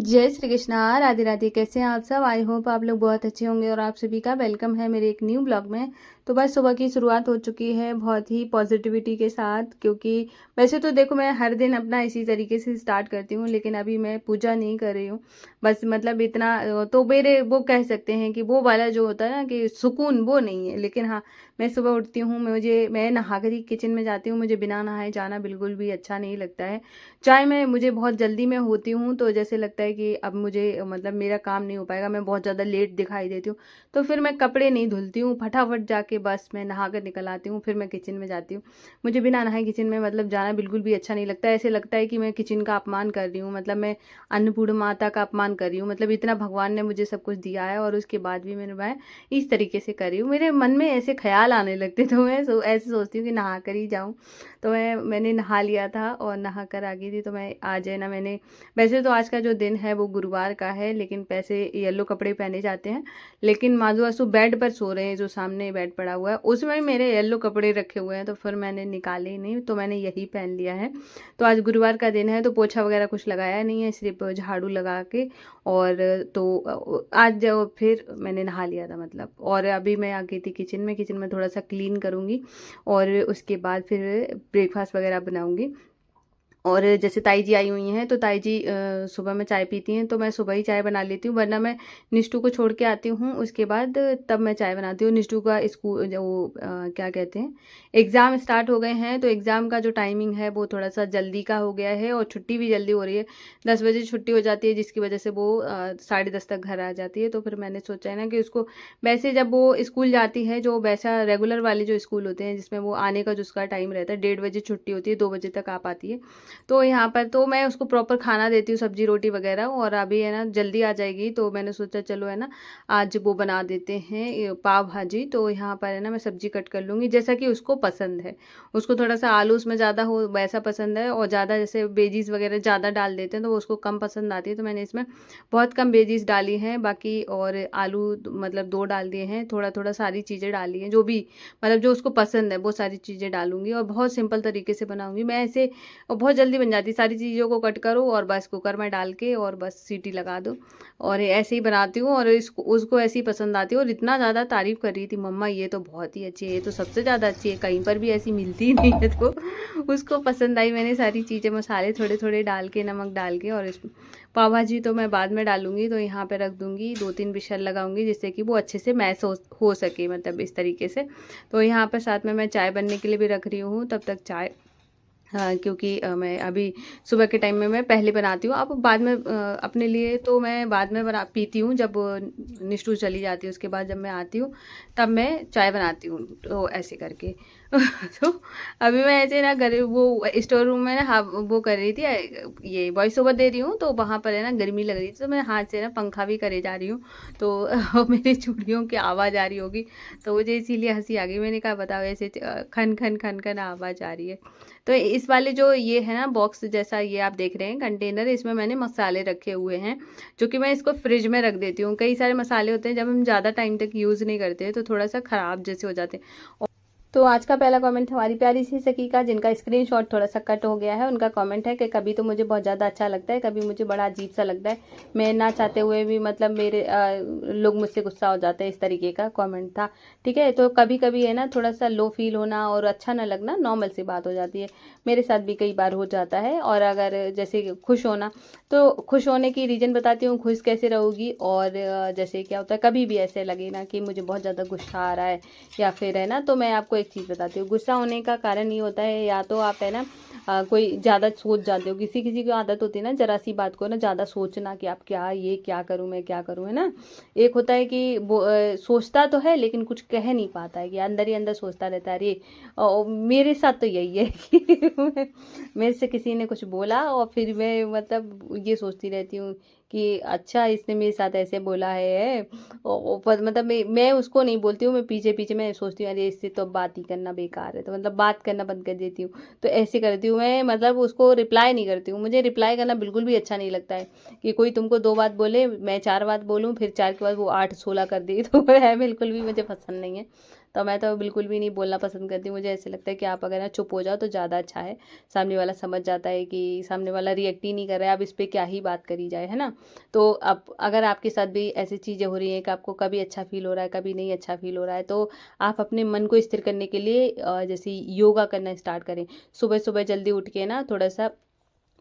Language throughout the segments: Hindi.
जय श्री कृष्णा, राधे राधे। कैसे हैं आप सब? आई होप आप लोग बहुत अच्छे होंगे और आप सभी का वेलकम है मेरे एक न्यू ब्लॉग में। तो बस सुबह की शुरुआत हो चुकी है बहुत ही पॉजिटिविटी के साथ, क्योंकि वैसे तो देखो मैं हर दिन अपना इसी तरीके से स्टार्ट करती हूँ, लेकिन अभी मैं पूजा नहीं कर रही हूँ। बस मतलब इतना तो मेरे वो कह सकते हैं कि वो वाला जो होता है ना कि सुकून, वो नहीं है। लेकिन हाँ, मैं सुबह उठती हूँ, मैं नहा कर ही किचन में जाती हूँ। मुझे बिना नहाए जाना बिल्कुल भी अच्छा नहीं लगता है। चाहे मुझे बहुत जल्दी में होती हूँ तो जैसे लगता है कि अब मुझे मतलब मेरा काम नहीं हो पाएगा, मैं बहुत ज़्यादा लेट दिखाई देती हूँ, तो फिर मैं कपड़े नहीं धुलती हूँ, फटाफट जाके बस मैं नहा कर निकल आती हूँ, फिर मैं किचन में जाती हूँ। मुझे बिना नहाए किचन में मतलब जाना बिल्कुल भी अच्छा नहीं लगता है। ऐसे लगता है कि मैं किचन का अपमान कर रही हूँ, मतलब मैं अन्नपूर्ण माता का अपमान कर रही हूँ। मतलब इतना भगवान ने मुझे सब कुछ दिया है और उसके बाद भी मैं इस तरीके से कर रही हूँ। मेरे मन में ऐसे ख्याल आने लगते, तो मैं ऐसे सोचती हूँ कि नहा कर ही जाऊँ। तो मैंने नहा लिया था और नहा कर आ गई थी। तो मैं आज है ना, मैंने वैसे तो आज का जो दिन है वो गुरुवार का है, लेकिन वैसे येलो कपड़े पहने जाते हैं। लेकिन माधु आंसू बेड पर सो रहे हैं, जो सामने बेड पड़ा हुआ है उसमें मेरे येलो कपड़े रखे हुए हैं, तो फिर मैंने निकाले ही नहीं, तो मैंने यही पहन लिया है। तो आज गुरुवार का दिन है, तो पोछा वगैरह कुछ लगाया नहीं है, सिर्फ झाड़ू लगा के। और आज जो फिर मैंने नहा लिया था मतलब, और अभी मैं आ गई थी किचन में थोड़ा सा क्लीन करूँगी और उसके बाद फिर ब्रेकफास्ट वगैरह बनाऊँगी। और जैसे ताई जी आई हुई हैं, तो ताई जी सुबह में चाय पीती हैं, तो मैं सुबह ही चाय बना लेती हूँ, वरना मैं निष्ठू को छोड़ के आती हूँ, उसके बाद तब मैं चाय बनाती हूँ। निष्ठू का स्कूल जो क्या कहते हैं, एग्ज़ाम स्टार्ट हो गए हैं, तो एग्ज़ाम का जो टाइमिंग है वो थोड़ा सा जल्दी का हो गया है और छुट्टी भी जल्दी हो रही है। 10 बजे छुट्टी हो जाती है, जिसकी वजह से वो 10:30 तक घर आ जाती है। तो फिर मैंने सोचा है ना कि उसको वैसे जब वो स्कूल जाती है, जो वैसा रेगुलर वाले जो स्कूल होते हैं जिसमें वो आने का जो उसका टाइम रहता है, 1:30 बजे छुट्टी होती है, 2 बजे तक आ पाती है। तो यहाँ पर तो मैं उसको प्रॉपर खाना देती हूँ, सब्जी रोटी वगैरह, और अभी है ना जल्दी आ जाएगी, तो मैंने सोचा चलो है ना आज वो बना देते हैं ये पाव भाजी। तो यहाँ पर है ना मैं सब्जी कट कर लूँगी जैसा कि उसको पसंद है। उसको थोड़ा सा आलू उसमें ज़्यादा हो वैसा पसंद है, और ज़्यादा जैसे वेजीज वगैरह ज़्यादा डाल देते हैं तो वो उसको कम पसंद आती है। तो मैंने इसमें बहुत कम वेजीज डाली हैं, बाकी और आलू मतलब 2 डाल दिए हैं, थोड़ा थोड़ा सारी चीज़ें डाली हैं, जो भी मतलब जो उसको पसंद है वो सारी चीज़ें डालूंगी, और बहुत सिंपल तरीके से बनाऊंगी मैं ऐसे। और बहुत जल्दी बन जाती है, सारी चीज़ों को कट करो और बस कुकर में डाल के और बस सीटी लगा दो, और ऐसे ही बनाती हूँ। और इसको उसको ऐसी पसंद आती है, और इतना ज़्यादा तारीफ़ कर रही थी, मम्मा ये तो बहुत ही अच्छी है, ये तो सबसे ज़्यादा अच्छी है, कहीं पर भी ऐसी मिलती ही नहीं है। तो उसको पसंद आई। मैंने सारी चीज़ें मसाले थोड़े थोड़े डाल के, नमक डाल के, और इस पाव भाजी तो मैं बाद में डालूंगी, तो यहाँ पे रख दूंगी, 2-3 विशल लगाऊंगी जिससे कि वो अच्छे से मैश हो सके, मतलब इस तरीके से। तो यहाँ पर साथ में मैं चाय बनने के लिए भी रख रही हूँ, तब तक चाय। हाँ, क्योंकि मैं अभी सुबह के टाइम में मैं पहले बनाती हूँ, अब बाद में अपने लिए तो मैं बाद में बना पीती हूँ, जब निष्ठू चली जाती है उसके बाद जब मैं आती हूँ तब मैं चाय बनाती हूँ, तो ऐसे करके। तो अभी मैं ऐसे ना घर वो स्टोर रूम में ना, हाँ, वो कर रही थी, ये वॉइस ओवर दे रही हूँ, तो वहाँ पर है ना गर्मी लग रही थी, तो मैं हाथ से ना पंखा भी करे जा रही हूँ, तो मेरी चूड़ियों की आवाज़ आ रही होगी, तो मुझे इसीलिए हंसी आ गई। मैंने कहा बताओ, ऐसे खन खन खन खन आवाज़ आ रही है। तो इस वाले जो ये है ना बॉक्स जैसा, ये आप देख रहे हैं कंटेनर, इसमें मैंने मसाले रखे हुए हैं, जो कि मैं इसको फ्रिज में रख देती हूँ। कई सारे मसाले होते हैं जब हम ज़्यादा टाइम तक यूज़ नहीं करते तो थोड़ा सा ख़राब जैसे हो जाते हैं। तो आज का पहला कमेंट हमारी प्यारी सी सखी का, जिनका स्क्रीनशॉट थोड़ा सा कट हो गया है। उनका कमेंट है कि कभी तो मुझे बहुत ज़्यादा अच्छा लगता है, कभी मुझे बड़ा अजीब सा लगता है, मैं ना चाहते हुए भी मतलब मेरे लोग मुझसे गुस्सा हो जाते हैं, इस तरीके का कमेंट था। ठीक है, तो कभी कभी है ना थोड़ा सा लो फील होना और अच्छा ना लगना नॉर्मल सी बात हो जाती है, मेरे साथ भी कई बार हो जाता है। और अगर जैसे खुश होना, तो खुश होने की रीज़न बताती हूँ, खुश कैसे रहोगी। और जैसे क्या होता है, कभी भी ऐसे लगे ना कि मुझे बहुत ज़्यादा गुस्सा आ रहा है या फिर है ना, तो मैं आपको एक चीज़ बताती हूँ, गुस्सा होने का कारण ये होता है, या तो आप है ना कोई ज़्यादा सोच जाते हो, किसी किसी की आदत होती है ना जरा सी बात को ना ज़्यादा सोचना कि आप क्या, ये क्या करूँ, मैं क्या करूँ, है ना। एक होता है कि वो सोचता तो है लेकिन कुछ कह नहीं पाता है, कि अंदर ही अंदर सोचता रहता है। अरे मेरे साथ तो यही है कि मेरे से किसी ने कुछ बोला और फिर मैं मतलब ये सोचती रहती हूँ कि अच्छा इसने मेरे साथ ऐसे बोला है, पर मतलब मैं उसको नहीं बोलती हूँ, मैं पीछे पीछे मैं सोचती हूँ अरे इससे तो बात ही करना बेकार है, तो मतलब बात करना बंद कर देती हूँ। तो ऐसे करती हूँ मैं, मतलब उसको रिप्लाई नहीं करती हूँ। मुझे रिप्लाई करना बिल्कुल भी अच्छा नहीं लगता है, कि कोई तुमको 2 बात बोले, मैं 4 बात बोलूँ, फिर 4 के बाद वो 8-16 कर दी, तो वह बिल्कुल भी मुझे पसंद नहीं है। तो मैं तो बिल्कुल भी नहीं बोलना पसंद करती। मुझे ऐसे लगता है कि आप अगर ना चुप हो जाओ तो ज़्यादा अच्छा है। सामने वाला समझ जाता है कि सामने वाला रिएक्ट ही नहीं कर रहा है, अब इस पे क्या ही बात करी जाए, है ना? तो अब अगर आपके साथ भी ऐसी चीज़ें हो रही हैं कि आपको कभी अच्छा फ़ील हो रहा है, कभी नहीं अच्छा फ़ील हो रहा है, तो आप अपने मन को स्थिर करने के लिए जैसे योगा करना स्टार्ट करें। सुबह-सुबह जल्दी उठ के ना थोड़ा-सा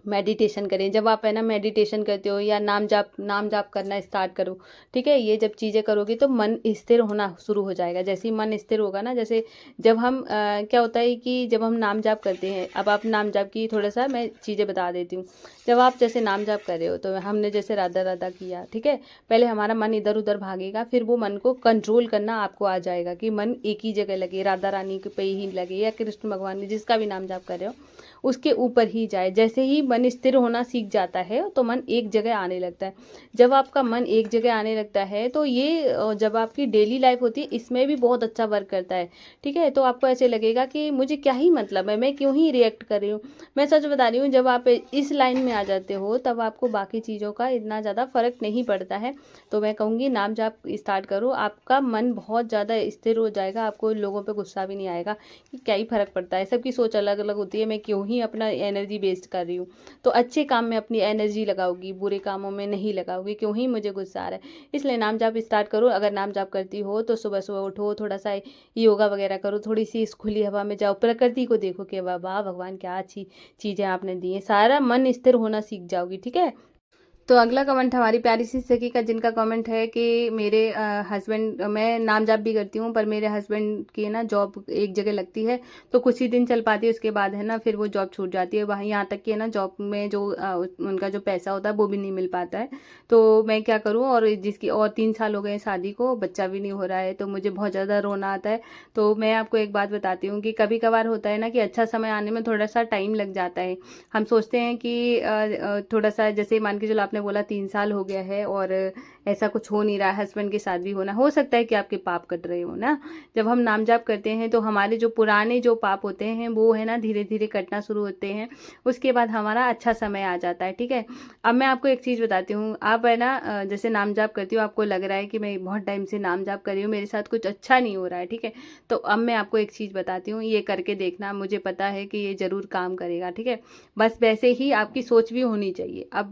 मेडिटेशन करें। जब आप है ना मेडिटेशन करते हो या नाम जाप करना स्टार्ट करो, ठीक है? ये जब चीज़ें करोगे तो मन स्थिर होना शुरू हो जाएगा। जैसे ही मन स्थिर होगा ना, जैसे जब हम क्या होता है कि जब हम नाम जाप करते हैं, अब आप नाम जाप की थोड़ा-सा मैं चीज़ें बता देती हूँ। जब आप जैसे नाम जाप कर रहे हो तो हमने जैसे राधा-राधा किया, ठीक है? पहले हमारा मन इधर-उधर भागेगा, फिर वो मन को कंट्रोल करना आपको आ जाएगा कि मन एक ही जगह लगे, राधा रानी के पे ही लगे या कृष्ण भगवान जिसका भी नाम जाप कर रहे हो, उसके ऊपर ही जाए। जैसे ही मन स्थिर होना सीख जाता है तो मन एक जगह आने लगता है। जब आपका मन एक जगह आने लगता है तो ये जब आपकी डेली लाइफ होती है इसमें भी बहुत अच्छा वर्क करता है, ठीक है? तो आपको ऐसे लगेगा कि मुझे क्या ही मतलब है, मैं क्यों ही रिएक्ट कर रही हूँ। मैं सच बता रही हूँ, जब आप इस लाइन में आ जाते हो तब आपको बाकी चीज़ों का इतना ज़्यादा फ़र्क नहीं पड़ता है। तो मैं कहूँगी नाम जाप स्टार्ट करो, आपका मन बहुत ज़्यादा स्थिर हो जाएगा, आपको लोगों पे गुस्सा भी नहीं आएगा कि क्या ही फ़र्क पड़ता है। सबकी सोच अलग-अलग होती है, मैं क्यों ही अपना एनर्जी वेस्ट कर रही हूँ। तो अच्छे काम में अपनी एनर्जी लगाओगी, बुरे कामों में नहीं लगाओगी, क्यों ही मुझे गुस्सा आ रहा है। इसलिए नाम जाप स्टार्ट करो। अगर नाम जाप करती हो तो सुबह-सुबह उठो, थोड़ा-सा योगा वगैरह करो, थोड़ी-सी इस खुली हवा में जाओ, प्रकृति को देखो कि वाह वाह भगवान क्या अच्छी चीज़ें आपने दी हैं। सारा मन स्थिर होना सीख जाओगी, ठीक है? तो अगला कमेंट हमारी प्यारी सी सखी का, जिनका कमेंट है कि मेरे हस्बैंड, मैं नाम जाप भी करती हूँ पर मेरे हस्बैंड की ना जॉब एक जगह लगती है तो कुछ ही दिन चल पाती है, उसके बाद है ना फिर वो जॉब छूट जाती है। वहाँ यहाँ तक कि है ना जॉब में जो उनका जो पैसा होता है वो भी नहीं मिल पाता है। तो मैं क्या करूँ, और जिसकी और 3 साल हो गए हैं शादी को, बच्चा भी नहीं हो रहा है, तो मुझे बहुत ज़्यादा रोना आता है। तो मैं आपको एक बात बताती हूँ कि कभी कभार होता है ना कि अच्छा समय आने में थोड़ा सा टाइम लग जाता है। हम सोचते हैं कि थोड़ा सा, जैसे मान के चलो आपने बोला 3 साल हो गया है और ऐसा कुछ हो नहीं रहा है, हस्बैंड के साथ भी होना, हो सकता है कि आपके पाप कट रहे हो ना। जब हम नाम जाप करते हैं तो हमारे जो पुराने जो पाप होते हैं वो है ना धीरे धीरे कटना शुरू होते हैं, उसके बाद हमारा अच्छा समय आ जाता है, ठीक है? अब मैं आपको एक चीज़ बताती हूँ। आप है ना जैसे नाम जाप करती हो, आपको लग रहा है कि मैं बहुत टाइम से नाम जाप कर रही हूँ, मेरे साथ कुछ अच्छा नहीं हो रहा है, ठीक है? तो अब मैं आपको एक चीज़ बताती हूँ, ये करके देखना, मुझे पता है कि ये ज़रूर काम करेगा, ठीक है? बस वैसे ही आपकी सोच भी होनी चाहिए। अब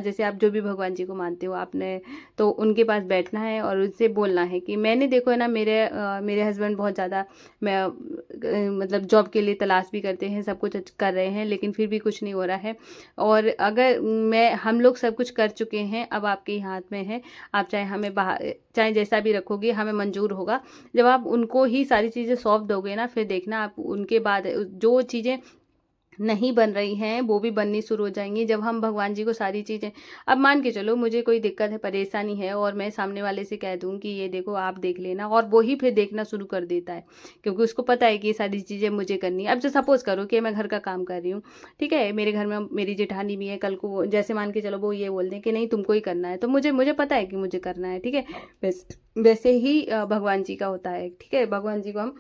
जैसे आप जो भी भगवान जी को मानते हो, आपने तो उनके पास बैठना है और उनसे बोलना है कि मैंने, देखो है ना, मेरे हस्बैंड बहुत ज़्यादा मैं मतलब जॉब के लिए तलाश भी करते हैं, सब कुछ कर रहे हैं, लेकिन फिर भी कुछ नहीं हो रहा है। और अगर हम लोग सब कुछ कर चुके हैं, अब आपके ही हाथ में है। आप चाहे हमें बाहर, चाहे जैसा भी रखोगे, हमें मंजूर होगा। जब आप उनको ही सारी चीज़ें सौंप दोगे ना, फिर देखना आप उनके बाद जो चीज़ें नहीं बन रही हैं वो भी बननी शुरू हो जाएंगी। जब हम भगवान जी को सारी चीज़ें, अब मान के चलो मुझे कोई दिक्कत है, परेशानी है, और मैं सामने वाले से कह दूं कि ये देखो आप देख लेना, और वो ही फिर देखना शुरू कर देता है, क्योंकि उसको पता है कि ये सारी चीज़ें मुझे करनी है। अब जो सपोज करो कि मैं घर का काम कर रही हूँ, ठीक है, मेरे घर में मेरी जेठानी भी है, कल को जैसे मान के चलो वो ये बोल दें कि नहीं तुमको ही करना है, तो मुझे मुझे पता है कि मुझे करना है, ठीक है? वैसे ही भगवान जी का होता है, ठीक है? भगवान जी को हम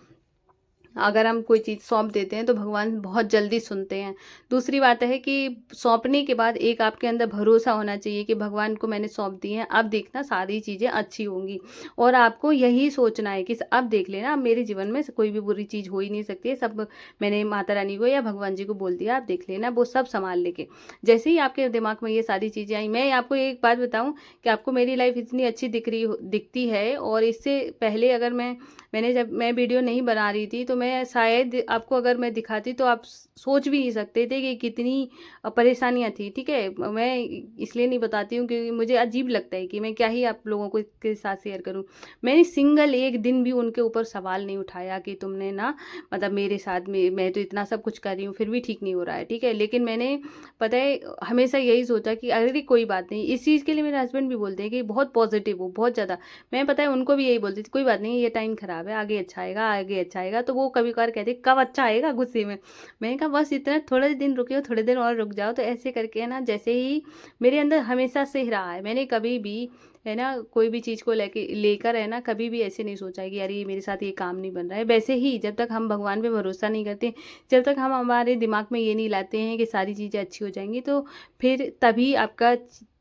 अगर हम कोई चीज़ सौंप देते हैं तो भगवान बहुत जल्दी सुनते हैं। दूसरी बात है कि सौंपने के बाद एक आपके अंदर भरोसा होना चाहिए कि भगवान को मैंने सौंप दी है, अब देखना सारी चीज़ें अच्छी होंगी। और आपको यही सोचना है कि अब देख लेना, अब मेरे जीवन में कोई भी बुरी चीज़ हो ही नहीं सकती है, सब मैंने माता रानी को या भगवान जी को बोल दिया, आप देख लेना, वो सब संभाल लेके। जैसे ही आपके दिमाग में ये सारी चीज़ें आई, मैं आपको एक बात बताऊँ कि आपको मेरी लाइफ इतनी अच्छी दिखती है, और इससे पहले अगर मैंने जब मैं वीडियो नहीं बना रही थी तो मैं शायद आपको अगर मैं दिखाती तो आप सोच भी नहीं सकते थे कि कितनी परेशानियां थी, ठीक है? मैं इसलिए नहीं बताती हूँ क्योंकि मुझे अजीब लगता है कि मैं क्या ही आप लोगों को के साथ शेयर करूँ। मैंने सिंगल एक दिन भी उनके ऊपर सवाल नहीं उठाया कि तुमने ना, मतलब मेरे साथ में मैं तो इतना सब कुछ कर रही हूँ फिर भी ठीक नहीं हो रहा है, ठीक है? लेकिन मैंने, पता है, हमेशा यही सोचा कि अरे कोई बात नहीं। इस चीज़ के लिए मेरे हस्बैंड भी बोलते हैं कि बहुत पॉजिटिव हो, बहुत ज़्यादा। मैं, पता है, उनको भी यही बोलती थी, कोई बात नहीं, ये टाइम खराब है, आगे अच्छा आएगा, आगे अच्छा आएगा। तो वो कभी कभार कहते कब अच्छा आएगा, गुस्से में। मैंने कहा बस इतना थोड़े दिन रुके हो, थोड़े दिन और रुक जाओ। तो ऐसे करके है ना, जैसे ही मेरे अंदर हमेशा से ही रहा है, मैंने कभी भी है ना कोई भी चीज़ को लेकर है ना, कभी भी ऐसे नहीं सोचा है कि यार ये मेरे साथ ये काम नहीं बन रहा है। वैसे ही जब तक हम भगवान पे भरोसा नहीं करते, जब तक हम हमारे दिमाग में ये नहीं लाते हैं कि सारी चीज़ें अच्छी हो जाएंगी, तो फिर तभी आपका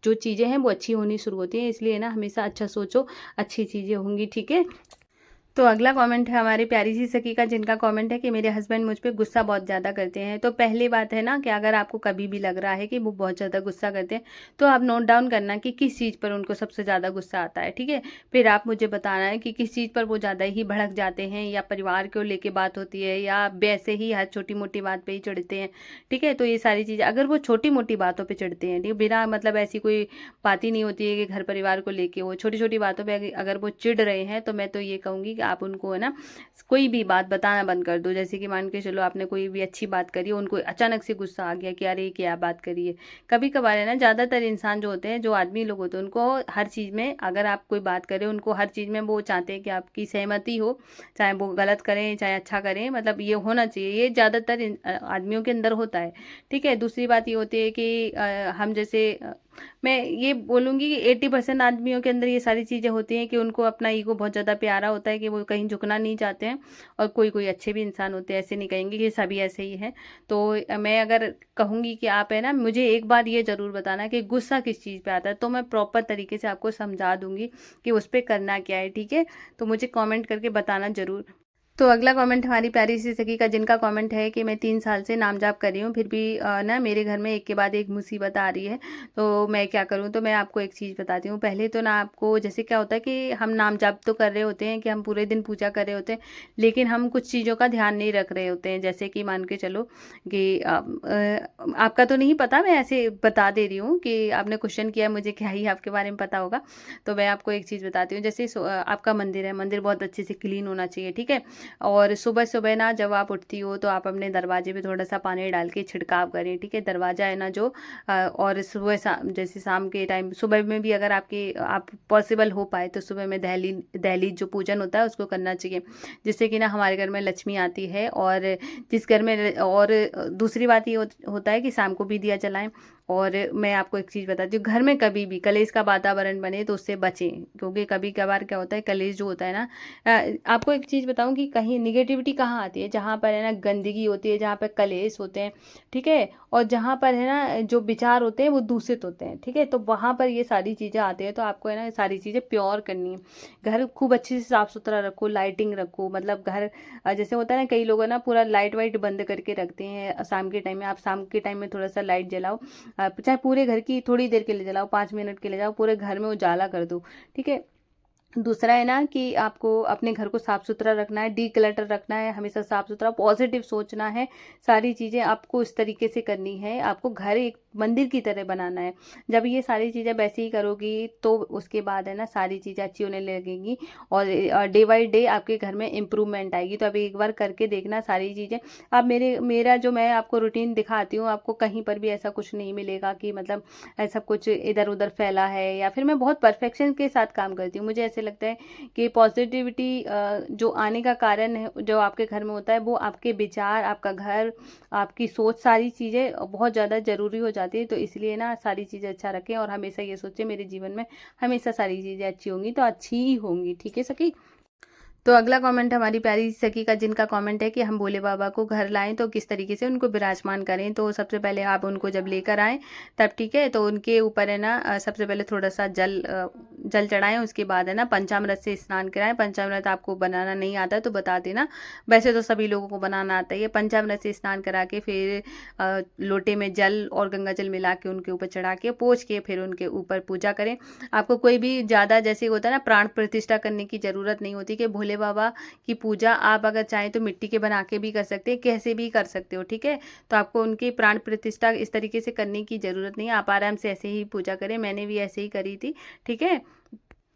जो चीज़ें हैं वो अच्छी होनी शुरू होती हैं। इसलिए ना हमेशा अच्छा सोचो, अच्छी चीज़ें होंगी, ठीक है? तो अगला कमेंट है हमारी प्यारी सी सखी का, जिनका कमेंट है कि मेरे हस्बैंड मुझ पे गुस्सा बहुत ज़्यादा करते हैं। तो पहली बात है ना कि अगर आपको कभी भी लग रहा है कि वो बहुत ज़्यादा गुस्सा करते हैं, तो आप नोट डाउन करना कि किस चीज़ पर उनको सबसे ज़्यादा गुस्सा आता है, ठीक है। फिर आप मुझे बताना है कि किस चीज़ पर वो ज़्यादा ही भड़क जाते हैं, या परिवार को लेके बात होती है, या वैसे ही हर छोटी मोटी बात पर ही चिढ़ते हैं, ठीक है। तो ये सारी चीज़ें, अगर वो छोटी मोटी बातों पर चिढ़ते हैं, ठीक है, बिना मतलब ऐसी कोई बात ही नहीं होती है कि घर परिवार को लेके, वो छोटी छोटी बातों पर अगर वो चिढ़ रहे हैं, तो मैं तो ये कहूँगी कि आप उनको है ना कोई भी बात बताना बंद कर दो। जैसे कि मान के चलो आपने कोई भी अच्छी बात करी, उनको अचानक से गुस्सा आ गया कि अरे क्या बात करी है। कभी कभार है ना, ज़्यादातर इंसान जो होते हैं, जो आदमी लोग होते हैं, उनको हर चीज़ में, अगर आप कोई बात करें, उनको हर चीज़ में वो चाहते हैं कि आपकी सहमति हो, चाहे वो गलत करें चाहे अच्छा करें, मतलब ये होना चाहिए। ये ज़्यादातर आदमियों के अंदर होता है, ठीक है। दूसरी बात ये होती है कि हम जैसे मैं ये बोलूँगी कि 80% आदमियों के अंदर ये सारी चीज़ें होती हैं कि उनको अपना ईगो बहुत ज़्यादा प्यारा होता है, कि वो कहीं झुकना नहीं चाहते हैं। और कोई कोई अच्छे भी इंसान होते हैं, ऐसे नहीं कहेंगे कि सभी ऐसे ही हैं। तो मैं अगर कहूँगी कि आप है ना, मुझे एक बार ये ज़रूर बताना कि गुस्सा किस चीज़ पे आता है, तो मैं प्रॉपर तरीके से आपको समझा दूँगी कि उस पे करना क्या है, ठीक है। तो मुझे कमेंट करके बताना ज़रूर। तो अगला कमेंट हमारी प्यारी सी सखी का, जिनका कमेंट है कि मैं 3 साल से नाम जाप कर रही हूँ, फिर भी ना मेरे घर में एक के बाद एक मुसीबत आ रही है, तो मैं क्या करूँ। तो मैं आपको एक चीज़ बताती हूँ। पहले तो ना आपको, जैसे क्या होता है कि हम नाम जाप तो कर रहे होते हैं, कि हम पूरे दिन पूजा कर रहे होते हैं, लेकिन हम कुछ चीज़ों का ध्यान नहीं रख रहे होते हैं। जैसे कि मान के चलो कि आपका तो नहीं पता, मैं ऐसे बता दे रही हूँ कि आपने क्वेश्चन किया, मुझे क्या ही आपके बारे में पता होगा। तो मैं आपको एक चीज़ बताती हूँ। जैसे आपका मंदिर है, मंदिर बहुत अच्छे से क्लीन होना चाहिए, ठीक है। और सुबह-सुबह ना जब आप उठती हो, तो आप अपने दरवाजे पे थोड़ा-सा पानी डाल के छिड़काव करें, ठीक है। दरवाज़ा है ना जो और सुबह शाम, जैसे शाम के टाइम, सुबह में भी अगर आप पॉसिबल हो पाए तो सुबह में दहलीज जो पूजन होता है उसको करना चाहिए, जिससे कि ना हमारे घर में लक्ष्मी आती है। और जिस घर में, और दूसरी बात ये होता है कि शाम को भी दिया जलाएँ। और मैं आपको एक चीज़ बताती हूँ, घर में कभी भी कलेश का वातावरण बने तो उससे बचें, क्योंकि कभी-कभार क्या होता है, कलेश जो होता है ना, आपको एक चीज़ बताऊँ कि कहीं निगेटिविटी कहाँ आती है, जहाँ पर है ना गंदगी होती है, जहाँ पर कलेश होते हैं, ठीक है। और जहाँ पर है ना जो विचार होते हैं वो दूषित होते हैं, ठीक है। तो वहाँ पर ये सारी चीज़ें आती हैं, तो आपको है ना ये सारी चीज़ें प्योर करनी है। घर खूब अच्छे से साफ़ सुथरा रखो, लाइटिंग रखो, मतलब घर जैसे होता है ना, कई लोग है ना पूरा लाइट वाइट बंद करके रखते हैं शाम के टाइम में। आप शाम के टाइम में थोड़ा सा लाइट जलाओ, चाहे पूरे घर की थोड़ी देर के लिए जलाओ, 5 मिनट के लिए जाओ, पूरे घर में उजाला कर दो, ठीक है। दूसरा है ना कि आपको अपने घर को साफ सुथरा रखना है, डी क्लटर रखना है, हमेशा साफ सुथरा, पॉजिटिव सोचना है। सारी चीज़ें आपको इस तरीके से करनी है, आपको घर एक मंदिर की तरह बनाना है। जब ये सारी चीज़ें वैसे ही करोगी, तो उसके बाद है ना सारी चीज़ें अच्छी होने लगेंगी, और डे बाई डे आपके घर में इम्प्रूवमेंट आएगी। तो अभी एक बार करके देखना सारी चीज़ें। अब मेरा जो मैं आपको रूटीन दिखाती हूँ, आपको कहीं पर भी ऐसा कुछ नहीं मिलेगा कि मतलब ऐसा कुछ इधर उधर फैला है, या फिर मैं बहुत परफेक्शन के साथ काम करती हूँ। मुझे ऐसे लगता है कि पॉजिटिविटी जो आने का कारण है, जो आपके घर में होता है, वो आपके विचार, आपका घर, आपकी सोच, सारी चीज़ें बहुत ज़्यादा ज़रूरी हो जाती है। तो इसलिए ना सारी चीज़ें अच्छा रखें, और हमेशा ये सोचें मेरे जीवन में हमेशा सारी चीज़ें अच्छी होंगी, तो अच्छी ही होंगी, ठीक है सखी। तो अगला कमेंट हमारी प्यारी सखी का, जिनका कमेंट है कि हम भोले बाबा को घर लाएं तो किस तरीके से उनको विराजमान करें। तो सबसे पहले आप उनको जब लेकर आएँ तब, ठीक है, तो उनके ऊपर है ना सबसे पहले थोड़ा सा जल चढ़ाएं। उसके बाद है ना पंचामृत से स्नान कराएं। पंचामृत आपको बनाना नहीं आता तो बता देना, वैसे तो सभी लोगों को बनाना आता ही है। पंचामृत से स्नान करा के फिर लोटे में जल और गंगा जल मिला के उनके ऊपर चढ़ा के पोंछ के फिर उनके ऊपर पूजा करें। आपको कोई भी ज़्यादा, जैसे होता है ना, प्राण प्रतिष्ठा करने की ज़रूरत नहीं होती, कि भोले बाबा की पूजा आप अगर चाहें तो मिट्टी के बना के भी कर सकते हैं, कैसे भी कर सकते हो, ठीक है। तो आपको उनकी प्राण प्रतिष्ठा इस तरीके से करने की ज़रूरत नहीं है, आप आराम से ऐसे ही पूजा करें। मैंने भी ऐसे ही करी थी, ठीक है।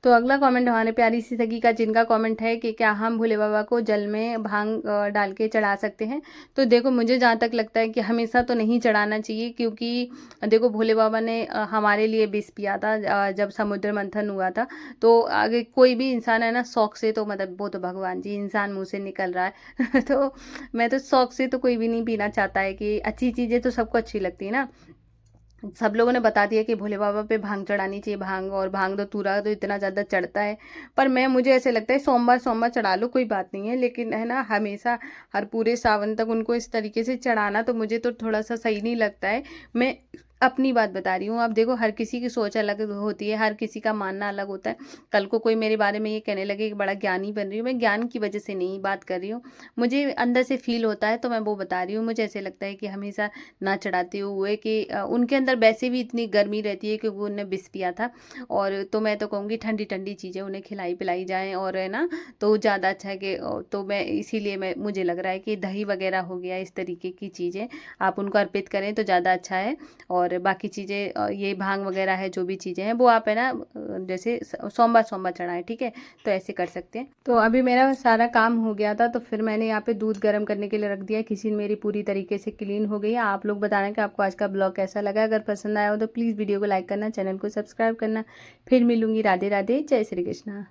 तो अगला कमेंट हमारे प्यारी सी सखी का, जिनका कमेंट है कि क्या हम भोले बाबा को जल में भांग डाल के चढ़ा सकते हैं। तो देखो, मुझे जहाँ तक लगता है कि हमेशा तो नहीं चढ़ाना चाहिए, क्योंकि देखो भोले बाबा ने हमारे लिए विष पिया था जब समुद्र मंथन हुआ था। तो आगे कोई भी इंसान है ना शौक से, तो मतलब वो तो भगवान जी, इंसान मुँह से निकल रहा है तो मैं तो शौक से तो कोई भी नहीं पीना चाहता है, कि अच्छी चीज़ें तो सबको अच्छी लगती है ना। सब लोगों ने बता दिया कि भोले बाबा पे भांग चढ़ानी चाहिए, भांग, और भांग तो तूरा तो इतना ज़्यादा चढ़ता है। पर मुझे ऐसे लगता है सोमवार सोमवार चढ़ा लो, कोई बात नहीं है, लेकिन है ना हमेशा हर पूरे सावन तक उनको इस तरीके से चढ़ाना तो मुझे तो थोड़ा सा सही नहीं लगता है। मैं अपनी बात बता रही हूँ। अब देखो हर किसी की सोच अलग होती है, हर किसी का मानना अलग होता है। कल को कोई मेरे बारे में ये कहने लगे कि बड़ा ज्ञानी बन रही हूँ, मैं ज्ञान की वजह से नहीं बात कर रही हूँ। मुझे अंदर से फ़ील होता है तो मैं वो बता रही हूँ। मुझे ऐसे लगता है कि हमेशा ना चढ़ाते हुए कि उनके अंदर वैसे भी इतनी गर्मी रहती है क्योंकि उन्होंने विष पिया था, और तो मैं तो कहूँगी ठंडी-ठंडी चीज़ें उन्हें खिलाई-पिलाई जाएँ, और है ना, तो ज़्यादा अच्छा है कि तो मैं इसीलिए मैं मुझे लग रहा है कि दही वग़ैरह हो गया, इस तरीके की चीज़ें आप उनको अर्पित करें तो ज़्यादा अच्छा है। और बाकी चीज़ें ये भांग वगैरह है, जो भी चीज़ें हैं वो आप है ना जैसे सोमवार चढ़ाएं, ठीक है, तो ऐसे कर सकते हैं। तो अभी मेरा सारा काम हो गया था, तो फिर मैंने यहाँ पे दूध गर्म करने के लिए रख दिया। किचन मेरी पूरी तरीके से क्लीन हो गई है। आप लोग बताना कि आपको आज का ब्लॉग कैसा लगा। अगर पसंद आया हो तो प्लीज़ वीडियो को लाइक करना, चैनल को सब्सक्राइब करना। फिर मिलूंगी। राधे राधे, जय श्री कृष्णा।